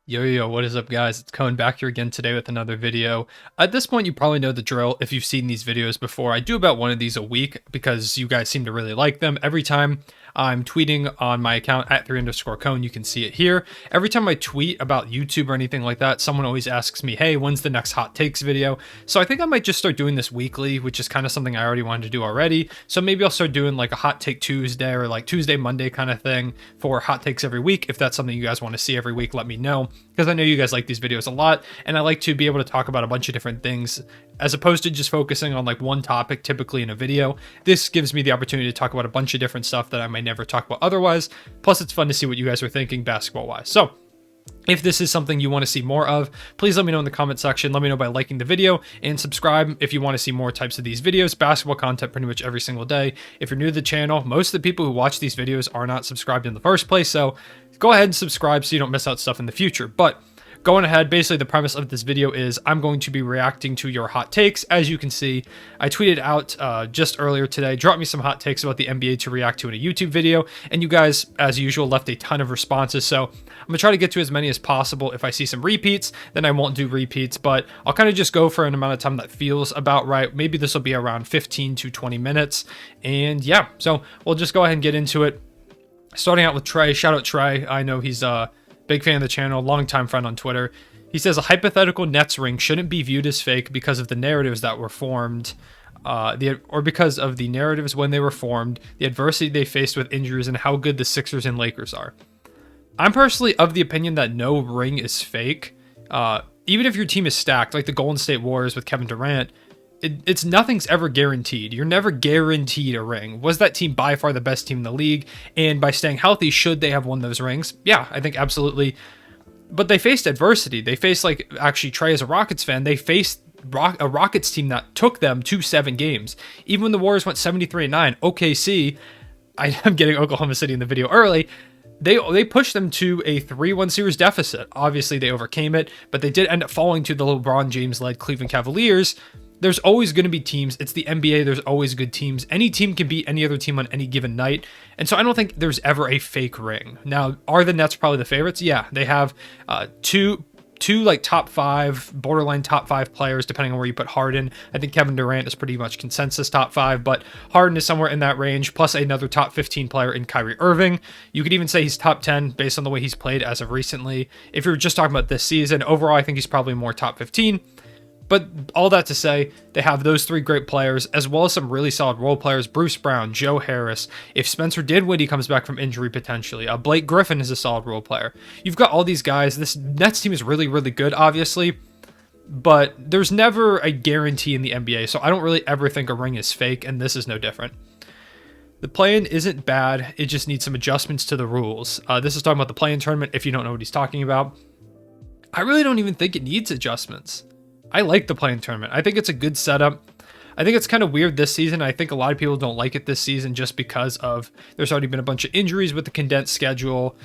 Yo, what is up, guys? It's Cohen back here again today with another video. At this point, you probably know the drill if you've seen these videos before. I do about one of these a week because you guys seem to really like them. Every time I'm tweeting on my account at 3_Cohen, you can see it here. Every time I tweet about YouTube or anything like that, someone always asks me, hey, when's the next hot takes video? So I think I might just start doing this weekly, which is kind of something I already wanted to do already. So maybe I'll start doing like a hot take Tuesday or like Tuesday, Monday kind of thing for hot takes every week. If that's something you guys want to see every week, let me know, because I know you guys like these videos a lot, and I like to be able to talk about a bunch of different things as opposed to just focusing on like one topic typically in a video. This gives me the opportunity to talk about a bunch of different stuff that I might never talk about otherwise. Plus, it's fun to see what you guys are thinking basketball wise. So if this is something you want to see more of, please let me know in the comment section. Let me know by liking the video and subscribe if you want to see more types of these videos. Basketball content pretty much every single day. If you're new to the channel, most of the people who watch these videos are not subscribed in the first place, so go ahead and subscribe so you don't miss out stuff in the future. But going ahead, basically the premise of this video is I'm going to be reacting to your hot takes. As you can see, I tweeted out just earlier today, drop me some hot takes about the NBA to react to in a YouTube video, and you guys, as usual, left a ton of responses, so I'm gonna try to get to as many as possible. If I see some repeats, then I won't do repeats, but I'll kind of just go for an amount of time that feels about right. Maybe this will be around 15 to 20 minutes, and yeah, so we'll just go ahead and get into it. Starting out with Trey. Shout out Trey. I know he's big fan of the channel, longtime friend on Twitter. He says a hypothetical Nets ring shouldn't be viewed as fake because of the narratives that were formed, or because of the narratives when they were formed, the adversity they faced with injuries, and how good the Sixers and Lakers are. I'm personally of the opinion that no ring is fake. Even if your team is stacked, like the Golden State Warriors with Kevin Durant, it's nothing's ever guaranteed. You're never guaranteed a ring. Was that team by far the best team in the league? And by staying healthy, should they have won those rings? Yeah, I think absolutely. But they faced adversity. They faced, like, actually, Trey, as a Rockets fan, they faced a Rockets team that took them to 7 games. Even when the Warriors went 73-9, OKC, I'm getting Oklahoma City in the video early, they pushed them to a 3-1 series deficit. Obviously, they overcame it, but they did end up falling to the LeBron James-led Cleveland Cavaliers. There's always going to be teams. It's the NBA. There's always good teams. Any team can beat any other team on any given night. And so I don't think there's ever a fake ring. Now, are the Nets probably the favorites? Yeah, they have two like top 5, borderline top 5 players, depending on where you put Harden. I think Kevin Durant is pretty much consensus top 5, but Harden is somewhere in that range, plus another top 15 player in Kyrie Irving. You could even say he's top 10 based on the way he's played as of recently. If you're just talking about this season, overall, I think he's probably more top 15. But all that to say, they have those 3 great players, as well as some really solid role players. Bruce Brown, Joe Harris. If Spencer Dinwiddie comes back from injury potentially, Blake Griffin is a solid role player. You've got all these guys. This Nets team is really, really good, obviously. But there's never a guarantee in the NBA, so I don't really ever think a ring is fake, and this is no different. The play-in isn't bad. It just needs some adjustments to the rules. This is talking about the play-in tournament, if you don't know what he's talking about. I really don't even think it needs adjustments. I like the play-in tournament. I think it's a good setup. I think it's kind of weird this season. I think a lot of people don't like it this season just because of there's already been a bunch of injuries with the condensed schedule.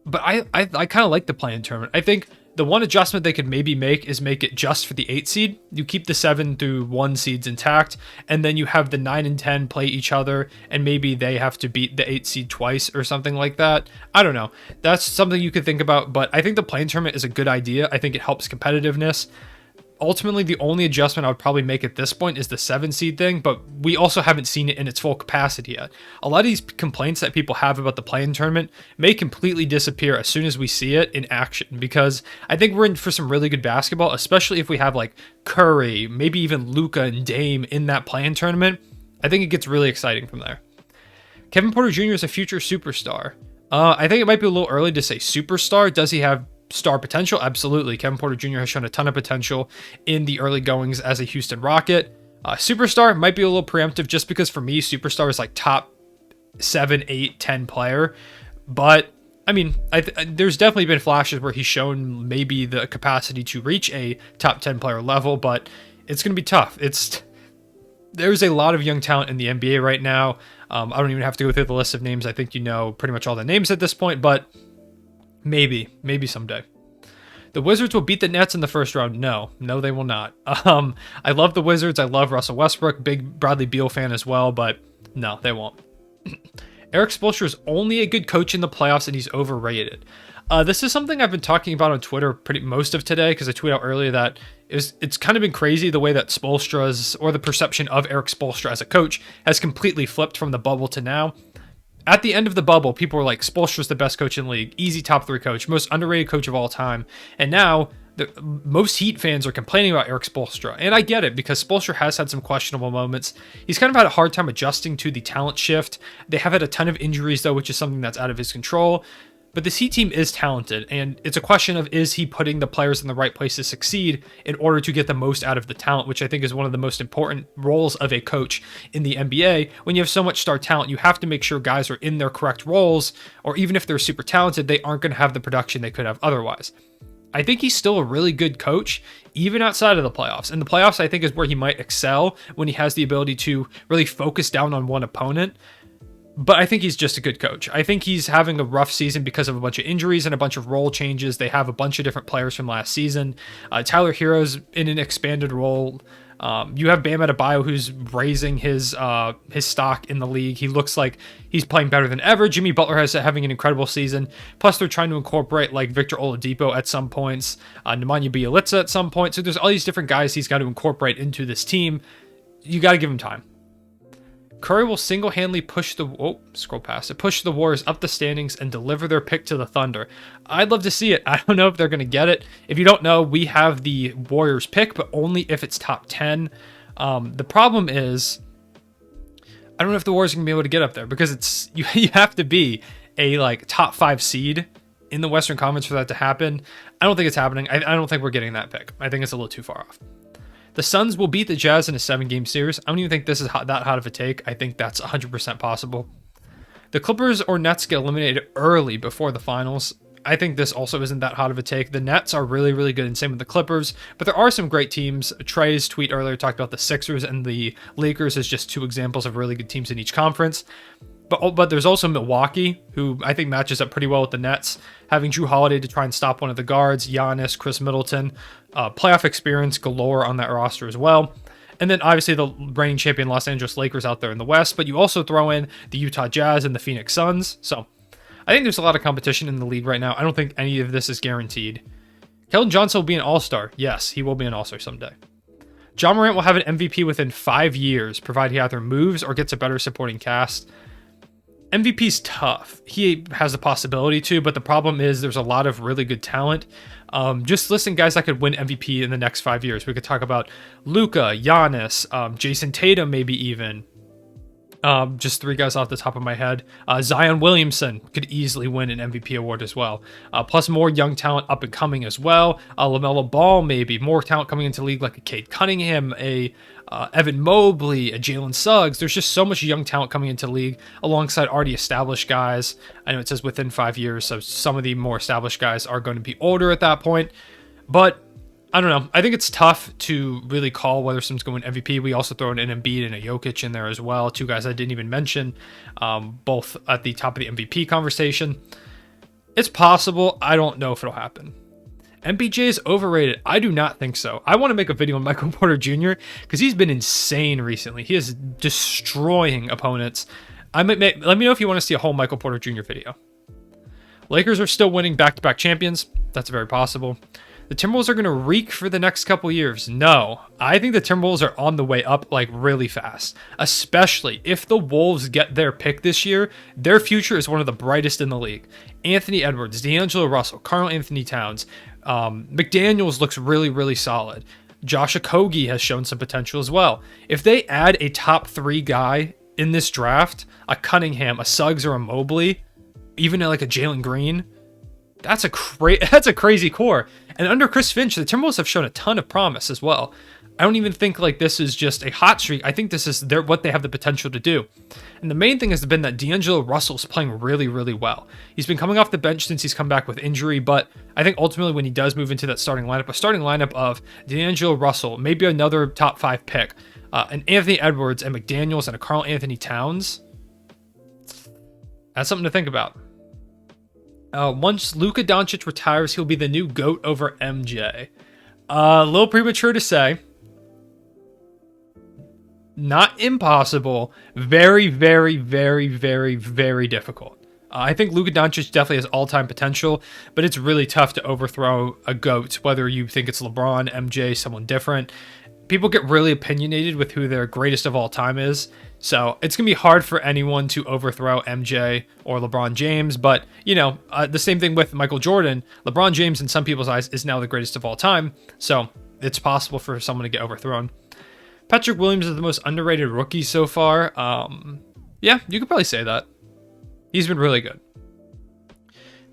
But I kind of like the play-in tournament. I think the one adjustment they could maybe make is make it just for the 8 seed. You keep the 7 through 1 seeds intact, and then you have the 9 and 10 play each other, and maybe they have to beat the 8 seed twice or something like that. I don't know. That's something you could think about, but I think the play-in tournament is a good idea. I think it helps competitiveness. Ultimately, the only adjustment I would probably make at this point is the 7 seed thing, but we also haven't seen it in its full capacity yet. A lot of these complaints that people have about the play-in tournament may completely disappear as soon as we see it in action, because I think we're in for some really good basketball, especially if we have like Curry, maybe even Luka and Dame in that play-in tournament. I think it gets really exciting from there. Kevin Porter Jr. is a future superstar. I think it might be a little early to say superstar. Does he have star potential? Absolutely. Kevin Porter Jr. has shown a ton of potential in the early goings as a Houston Rocket. Superstar might be a little preemptive just because for me, superstar is like top 7, 8, 10 player. But I mean, there's definitely been flashes where he's shown maybe the capacity to reach a top 10 player level, but it's going to be tough. There's a lot of young talent in the NBA right now. I don't even have to go through the list of names. I think you know pretty much all the names at this point, but maybe someday. The Wizards will beat the Nets in the first round. No, they will not. I love the Wizards. I love Russell Westbrook. Big Bradley Beal fan as well, but no, they won't. Eric Spoelstra is only a good coach in the playoffs, and he's overrated. This is something I've been talking about on Twitter pretty most of today, because I tweeted out earlier that it's kind of been crazy the way that Spoelstra's, or the perception of Eric Spoelstra as a coach, has completely flipped from the bubble to now. At the end of the bubble, people were like, Spoelstra's the best coach in the league, easy top 3 coach, most underrated coach of all time. And now most Heat fans are complaining about Eric Spoelstra. And I get it, because Spoelstra has had some questionable moments. He's kind of had a hard time adjusting to the talent shift. They have had a ton of injuries, though, which is something that's out of his control. But this Heat team is talented, and it's a question of, is he putting the players in the right place to succeed in order to get the most out of the talent, which I think is one of the most important roles of a coach in the NBA. When you have so much star talent, you have to make sure guys are in their correct roles, or even if they're super talented, they aren't going to have the production they could have otherwise. I think he's still a really good coach, even outside of the playoffs. And the playoffs, I think, is where he might excel, when he has the ability to really focus down on one opponent. But I think he's just a good coach. I think he's having a rough season because of a bunch of injuries and a bunch of role changes. They have a bunch of different players from last season. Tyler Hero's in an expanded role. You have Bam Adebayo, who's raising his stock in the league. He looks like he's playing better than ever. Jimmy Butler has having an incredible season. Plus, they're trying to incorporate like Victor Oladipo at some points, Nemanja Bjelica at some point. So there's all these different guys he's got to incorporate into this team. You got to give him time. Curry will single-handedly push the Warriors up the standings and deliver their pick to the Thunder. I'd love to see it. I don't know if they're going to get it. If you don't know, we have the Warriors pick, but only if it's top 10. The problem is, I don't know if the Warriors are going to be able to get up there, because it's you have to be a like top 5 seed in the Western Conference for that to happen. I don't think it's happening. I don't think we're getting that pick. I think it's a little too far off. The Suns will beat the Jazz in a 7-game series. I don't even think this is that hot of a take. I think that's 100% possible. The Clippers or Nets get eliminated early before the finals. I think this also isn't that hot of a take. The Nets are really, really good, and same with the Clippers. But there are some great teams. Trey's tweet earlier talked about the Sixers and the Lakers as just 2 examples of really good teams in each conference. But there's also Milwaukee, who I think matches up pretty well with the Nets, having Jrue Holiday to try and stop one of the guards, Giannis, Chris Middleton, playoff experience galore on that roster as well. And then obviously the reigning champion Los Angeles Lakers out there in the West, but you also throw in the Utah Jazz and the Phoenix Suns. So I think there's a lot of competition in the league right now. I don't think any of this is guaranteed. Keldon Johnson will be an all-star. Yes, he will be an all-star someday. John Morant will have an MVP within 5 years, provided he either moves or gets a better supporting cast. MVP's tough. He has the possibility to, but the problem is there's a lot of really good talent. Just listing guys that could win MVP in the next 5 years. We could talk about Luka, Giannis, Jason Tatum, maybe even. Just 3 guys off the top of my head. Zion Williamson could easily win an MVP award as well. Plus more young talent up and coming as well. LaMelo Ball, maybe. More talent coming into the league like a Cade Cunningham, a Evan Mobley, a Jalen Suggs. There's just so much young talent coming into the league alongside already established guys. I know it says within 5 years, so some of the more established guys are going to be older at that point. But I don't know. I think it's tough to really call whether someone's going MVP. We also throw an Embiid and a Jokic in there as well. 2 guys I didn't even mention, both at the top of the MVP conversation. It's possible. I don't know if it'll happen. MPJ is overrated. I do not think so. I want to make a video on Michael Porter Jr. because he's been insane recently. He is destroying opponents. Let me know if you want to see a whole Michael Porter Jr. video. Lakers are still winning back-to-back champions. That's very possible. The Timberwolves are going to reek for the next couple years. No, I think the Timberwolves are on the way up like really fast, especially if the Wolves get their pick this year. Their future is one of the brightest in the league. Anthony Edwards, D'Angelo Russell, Karl Anthony Towns, McDaniels looks really, really solid. Josh Okogie has shown some potential as well. If they add a top 3 guy in this draft, a Cunningham, a Suggs, or a Mobley, even like a Jalen Green, that's a crazy core. And under Chris Finch, the Timberwolves have shown a ton of promise as well. I don't even think like this is just a hot streak. I think this is what they have the potential to do. And the main thing has been that D'Angelo Russell's playing really, really well. He's been coming off the bench since he's come back with injury, but I think ultimately when he does move into that starting lineup, a starting lineup of D'Angelo Russell, maybe another top 5 pick, and Anthony Edwards and McDaniels and a Karl Anthony Towns, that's something to think about. Once Luka Doncic retires, he'll be the new GOAT over MJ. A little premature to say. Not impossible. Very, very, very, very, very difficult. I think Luka Doncic definitely has all-time potential, but it's really tough to overthrow a GOAT, whether you think it's LeBron, MJ, someone different. People get really opinionated with who their greatest of all time is, so it's going to be hard for anyone to overthrow MJ or LeBron James, but, the same thing with Michael Jordan. LeBron James, in some people's eyes, is now the greatest of all time, so it's possible for someone to get overthrown. Patrick Williams is the most underrated rookie so far. Yeah, you could probably say that. He's been really good.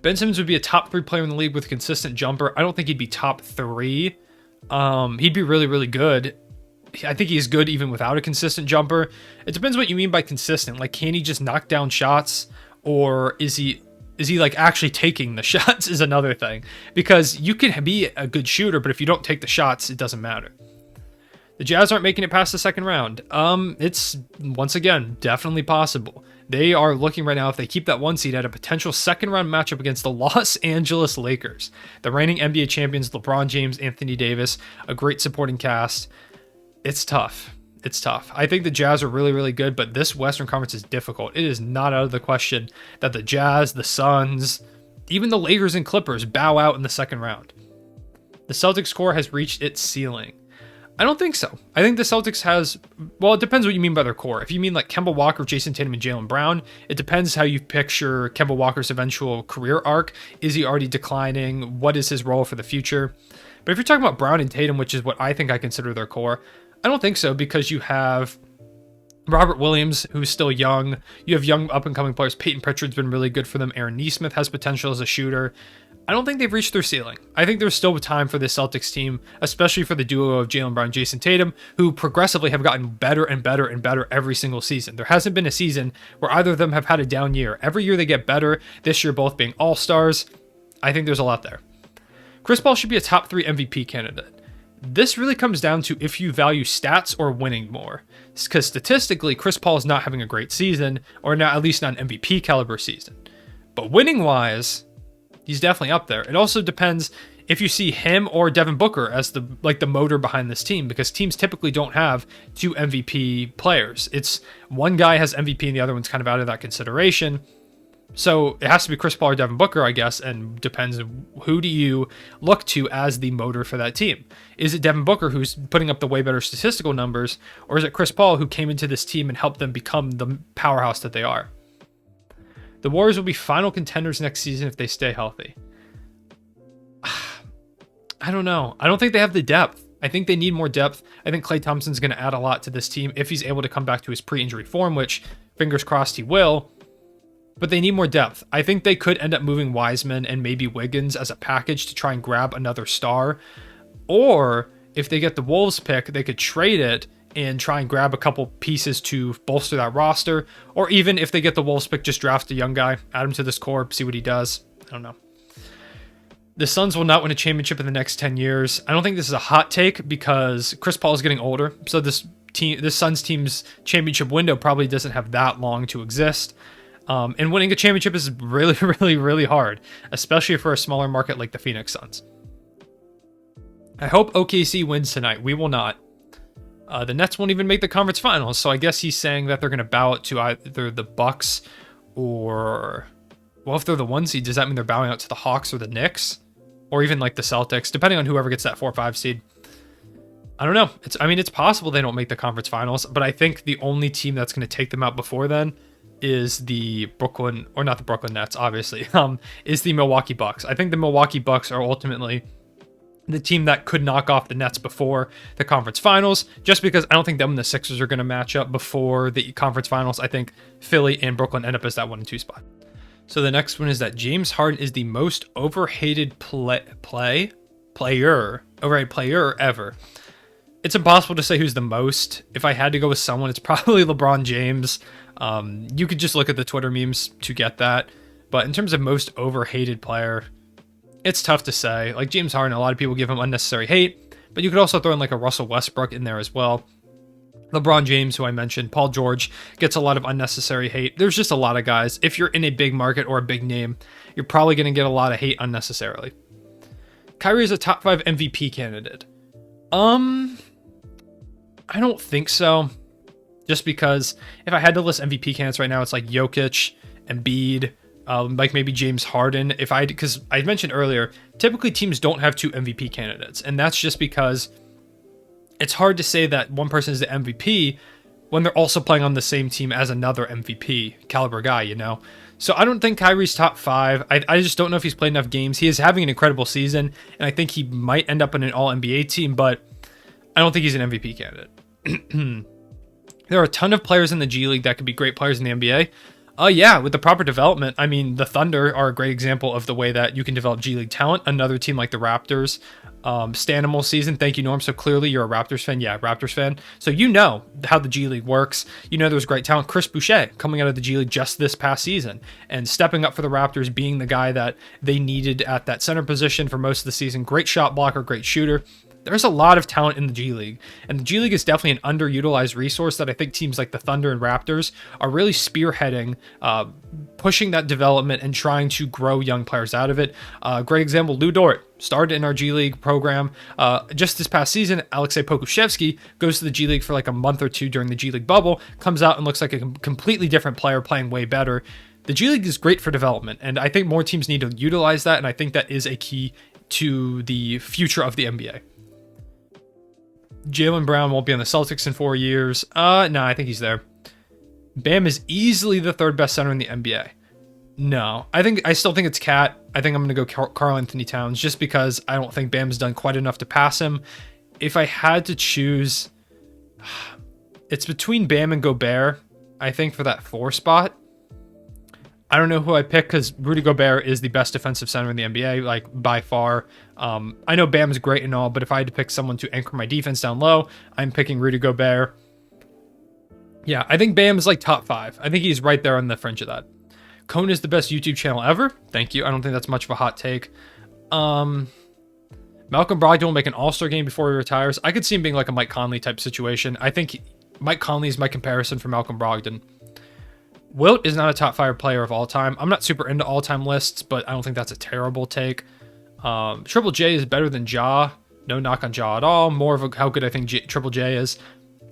Ben Simmons would be a top 3 player in the league with a consistent jumper. I don't think he'd be top 3. He'd be really, really good. I think he's good even without a consistent jumper. It depends what you mean by consistent. Like, can he just knock down shots, or is he like actually taking the shots is another thing. Because you can be a good shooter, but if you don't take the shots, it doesn't matter. The Jazz aren't making it past the second round. It's, once again, definitely possible. They are looking right now, if they keep that 1 seed, at a potential second round matchup against the Los Angeles Lakers. The reigning NBA champions, LeBron James, Anthony Davis, a great supporting cast. It's tough. It's tough. I think the Jazz are really, really good, but this Western Conference is difficult. It is not out of the question that the Jazz, the Suns, even the Lakers and Clippers bow out in the second round. The Celtics core has reached its ceiling. I don't think so. I think the Celtics has, well, it depends what you mean by their core. If you mean like Kemba Walker, Jason Tatum, and Jaylen Brown, it depends how you picture Kemba Walker's eventual career arc. Is he already declining? What is his role for the future? But if you're talking about Brown and Tatum, which is what I think I consider their core, I don't think so, because you have Robert Williams, who's still young. You have young up-and-coming players. Peyton Pritchard's been really good for them. Aaron Nesmith has potential as a shooter. I don't think they've reached their ceiling. I think there's still time for this Celtics team, especially for the duo of Jaylen Brown and Jason Tatum, who progressively have gotten better and better and better every single season. There hasn't been a season where either of them have had a down year. Every year they get better, this year both being all-stars. I think there's a lot there. Chris Paul should be a top 3 MVP candidate. This really comes down to if you value stats or winning more. Because statistically, Chris Paul is not having a great season, or not, at least not an MVP caliber season. But winning-wise, he's definitely up there. It also depends if you see him or Devin Booker as the motor behind this team, because teams typically don't have 2 MVP players. It's one guy has MVP and the other one's kind of out of that consideration. So it has to be Chris Paul or Devin Booker, I guess, and depends who do you look to as the motor for that team. Is it Devin Booker, who's putting up the way better statistical numbers, or is it Chris Paul, who came into this team and helped them become the powerhouse that they are? The Warriors will be final contenders next season if they stay healthy. I don't know. I don't think they have the depth. I think they need more depth. I think Klay Thompson's going to add a lot to this team if he's able to come back to his pre-injury form, which fingers crossed he will. But they need more depth. I think they could end up moving Wiseman and maybe Wiggins as a package to try and grab another star. Or if they get the Wolves pick, they could trade it and try and grab a couple pieces to bolster that roster. Or even if they get the Wolves pick, just draft a young guy, add him to this core, see what he does. I don't know. The Suns will not win a championship in the next 10 years. I don't think this is a hot take because Chris Paul is getting older. So this Suns team's championship window probably doesn't have that long to exist. And winning a championship is really, really, really hard, especially for a smaller market like the Phoenix Suns. I hope OKC wins tonight. We will not. The Nets won't even make the conference finals, so I guess he's saying that they're going to bow out to either the Bucks or... Well, if they're the 1 seed, does that mean they're bowing out to the Hawks or the Knicks? Or even like the Celtics, depending on whoever gets that 4 or 5 seed. I don't know. It's possible they don't make the conference finals, but I think the only team that's going to take them out before then is the Brooklyn, or not the Brooklyn Nets, obviously, is the Milwaukee Bucks. I think the Milwaukee Bucks are ultimately the team that could knock off the Nets before the conference finals, just because I don't think them and the Sixers are going to match up before the conference finals. I think Philly and Brooklyn end up as that 1 and 2 spot. So the next one is that James Harden is the most overhated player ever. It's impossible to say who's the most. If I had to go with someone, it's probably LeBron James. You could just look at the Twitter memes to get that. But in terms of most overhated player, it's tough to say. Like James Harden, a lot of people give him unnecessary hate, but you could also throw in like a Russell Westbrook in there as well. LeBron James, who I mentioned, Paul George gets a lot of unnecessary hate. There's just a lot of guys. If you're in a big market or a big name, you're probably going to get a lot of hate unnecessarily. Kyrie is a top 5 MVP candidate. I don't think so. Just because if I had to list MVP candidates right now, it's like Jokic, Embiid, like maybe James Harden. Because I mentioned earlier, typically teams don't have 2 MVP candidates, and that's just because it's hard to say that one person is the MVP when they're also playing on the same team as another MVP caliber guy, you know? So I don't think Kyrie's top 5. I just don't know if he's played enough games. He is having an incredible season, and I think he might end up in an all-NBA team, but I don't think he's an MVP candidate. There are a ton of players in the G League that could be great players in the NBA. Yeah, with the proper development. I mean, the Thunder are a great example of the way that you can develop G League talent. Another team like the Raptors. Stanimal season. Thank you, Norm. So clearly you're a Raptors fan. Yeah, Raptors fan. So you know how the G League works. You know there's great talent. Chris Boucher coming out of the G League just this past season and stepping up for the Raptors, being the guy that they needed at that center position for most of the season. Great shot blocker, great shooter. There's a lot of talent in the G League, and the G League is definitely an underutilized resource that I think teams like the Thunder and Raptors are really spearheading, pushing that development and trying to grow young players out of it. Great example, Lou Dort started in our G League program. Just this past season, Alexei Pokusevski goes to the G League for like a month or two during the G League bubble, comes out and looks like a completely different player playing way better. The G League is great for development, and I think more teams need to utilize that, and I think that is a key to the future of the NBA. Jaylen Brown won't be on the Celtics in 4 years. No, I think he's there. Bam is easily the 3rd best center in the NBA. No, I still think it's Cat. I think I'm going to go Karl Anthony Towns just because I don't think Bam's done quite enough to pass him. If I had to choose, it's between Bam and Gobert, I think, for that 4 spot. I don't know who I pick because Rudy Gobert is the best defensive center in the NBA, like by far. I know Bam's great and all, but if I had to pick someone to anchor my defense down low, I'm picking Rudy Gobert. Yeah, I think Bam is like top 5. I think he's right there on the fringe of that. Cone is the best YouTube channel ever. Thank you. I don't think that's much of a hot take. Malcolm Brogdon will make an all-star game before he retires. I could see him being like a Mike Conley type situation. I think Mike Conley is my comparison for Malcolm Brogdon. Wilt is not a top 5 player of all time. I'm not super into all-time lists, but I don't think that's a terrible take. Triple J is better than Ja. No knock on Ja at all. More of how good I think Triple J is.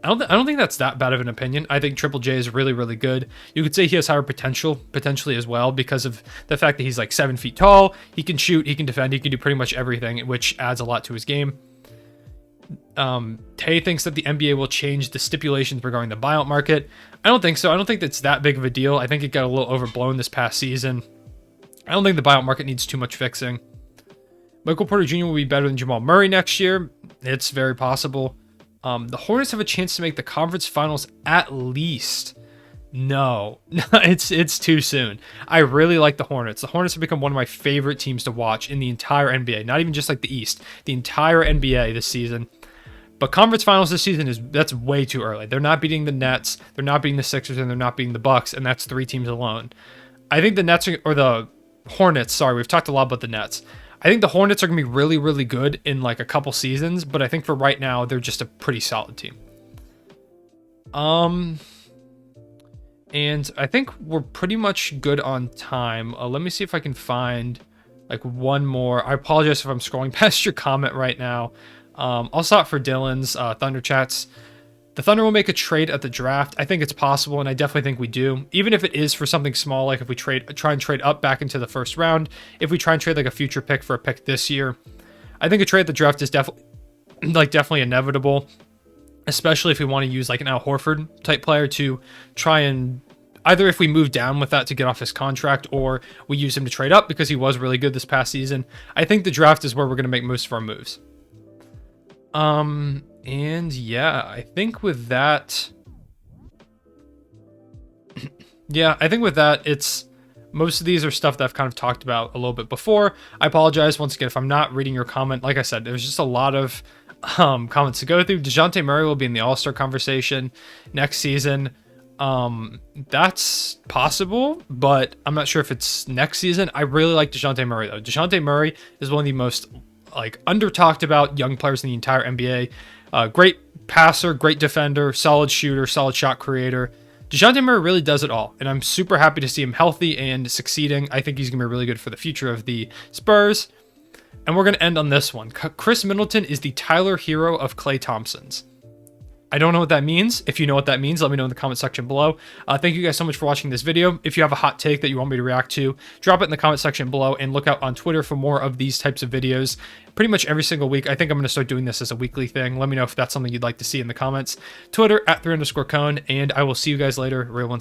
I don't think that's that bad of an opinion. I think Triple J is really, really good. You could say he has higher potential, potentially as well, because of the fact that he's like 7 feet tall. He can shoot, he can defend, he can do pretty much everything, which adds a lot to his game. Tay thinks that the NBA will change the stipulations regarding the buyout market. I don't think so. I don't think that's that big of a deal. I think it got a little overblown this past season. I don't think the buyout market needs too much fixing. Michael Porter Jr. will be better than Jamal Murray next year. It's very possible. The Hornets have a chance to make the conference finals at least. No, it's too soon. I really like the Hornets. The Hornets have become one of my favorite teams to watch in the entire NBA. Not even just like the East, the entire NBA this season. But conference finals this season that's way too early. They're not beating the Nets, they're not beating the Sixers, and they're not beating the Bucks, and that's 3 teams alone. I think the Nets or the Hornets. Sorry, we've talked a lot about the Nets. I think the Hornets are going to be really, really good in like a couple seasons, but I think for right now, they're just a pretty solid team. And I think we're pretty much good on time. Let me see if I can find like one more. I apologize if I'm scrolling past your comment right now. I'll stop for Dylan's Thunder chats. The Thunder will make a trade at the draft. I think it's possible, and I definitely think we do. Even if it is for something small, like if we try and trade up back into the first round, if we try and trade like a future pick for a pick this year, I think a trade at the draft is definitely inevitable, especially if we want to use like an Al Horford type player to try and either if we move down with that to get off his contract or we use him to trade up because he was really good this past season. I think the draft is where we're going to make most of our moves. And yeah, I think with that, it's most of these are stuff that I've kind of talked about a little bit before. I apologize once again if I'm not reading your comment. Like I said, there's just a lot of comments to go through. DeJounte Murray will be in the All-Star conversation next season. That's possible, but I'm not sure if it's next season. I really like DeJounte Murray though. DeJounte Murray is one of the most like under talked about young players in the entire NBA. Great passer, great defender, solid shooter, solid shot creator. DeJounte Murray really does it all, and I'm super happy to see him healthy and succeeding. I think he's going to be really good for the future of the Spurs. And we're going to end on this one. Chris Middleton is the Tyler Hero of Klay Thompsons. I don't know what that means. If you know what that means, let me know in the comment section below. Thank you guys so much for watching this video. If you have a hot take that you want me to react to, drop it in the comment section below, and look out on Twitter for more of these types of videos pretty much every single week. I think I'm going to start doing this as a weekly thing. Let me know if that's something you'd like to see in the comments. Twitter at @3_cone, and I will see you guys later. Real one.